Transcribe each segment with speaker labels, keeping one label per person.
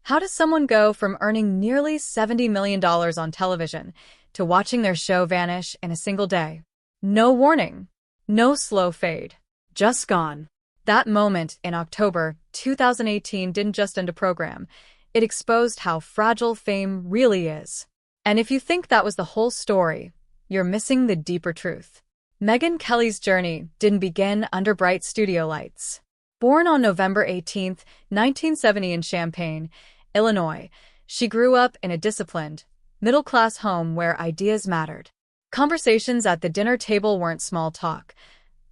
Speaker 1: How does someone go from earning nearly $70 million on television to watching their show vanish in a single day? No warning, no slow fade, just gone. That moment in October 2018 didn't just end a program, it exposed how fragile fame really is. And if you think that was the whole story, you're missing the deeper truth. Megyn Kelly's journey didn't begin under bright studio lights. Born on November 18, 1970 in Champaign, Illinois, she grew up in a disciplined, middle-class home where ideas mattered. Conversations at the dinner table weren't small talk.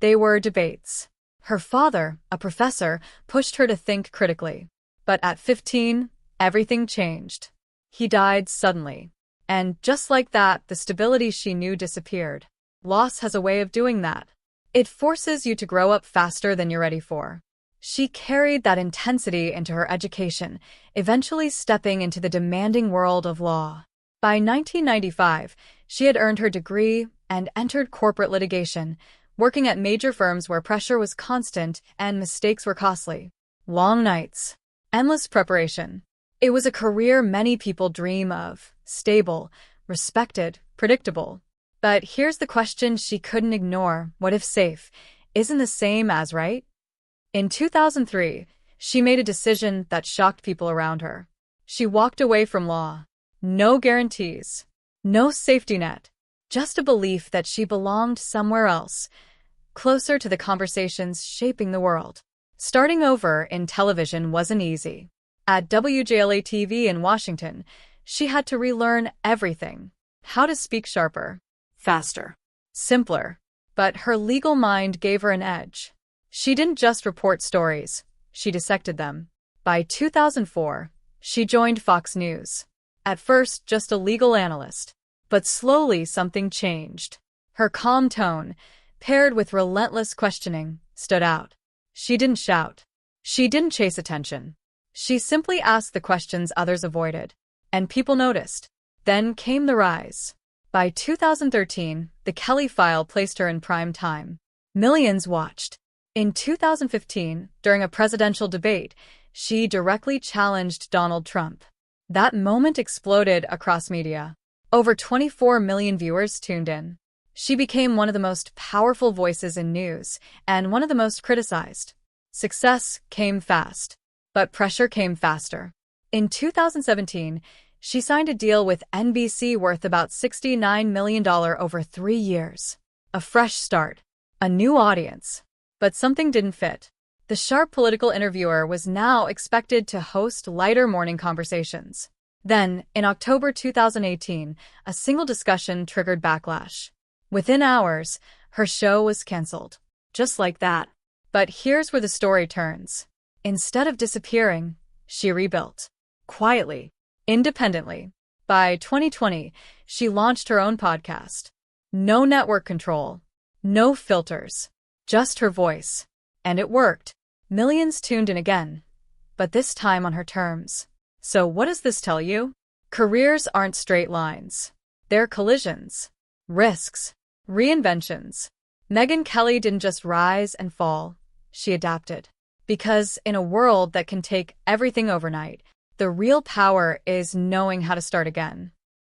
Speaker 1: They were debates. Her father, a professor, pushed her to think critically. But at 15, everything changed. He died suddenly. And just like that, the stability she knew disappeared. Loss has a way of doing that. It forces you to grow up faster than you're ready for. She carried that intensity into her education, eventually stepping into the demanding world of law. By 1995, she had earned her degree and entered corporate litigation, working at major firms where pressure was constant and mistakes were costly. Long nights, endless preparation. It was a career many people dream of, stable, respected, predictable. But here's the question she couldn't ignore: what if safe isn't the same as right? In 2003, she made a decision that shocked people around her. She walked away from law. No guarantees, no safety net, just a belief that she belonged somewhere else, closer to the conversations shaping the world. Starting over in television wasn't easy. At WJLA-TV in Washington, she had to relearn everything: how to speak sharper, faster, simpler. But her legal mind gave her an edge. She didn't just report stories, she dissected them. By 2004, she joined Fox News. At first, just a legal analyst. But slowly something changed. Her calm tone, paired with relentless questioning, stood out. She didn't shout. She didn't chase attention. She simply asked the questions others avoided. And people noticed. Then came the rise. By 2013, The Kelly File placed her in prime time. Millions watched. In 2015, during a presidential debate, she directly challenged Donald Trump. That moment exploded across media. Over 24 million viewers tuned in. She became one of the most powerful voices in news, and one of the most criticized. Success came fast, but pressure came faster. In 2017, she signed a deal with NBC worth about $69 million over 3 years. A fresh start, a new audience. But something didn't fit. The sharp political interviewer was now expected to host lighter morning conversations. Then, in October 2018, a single discussion triggered backlash. Within hours, her show was canceled. Just like that. But here's where the story turns. Instead of disappearing, she rebuilt. Quietly. Independently. By 2020, she launched her own podcast. No network control. No filters. Just her voice. And it worked. Millions tuned in again. But this time on her terms. So what does this tell you? Careers aren't straight lines. They're collisions. Risks. Reinventions. Megyn Kelly didn't just rise and fall. She adapted. Because in a world that can take everything overnight, the real power is knowing how to start again.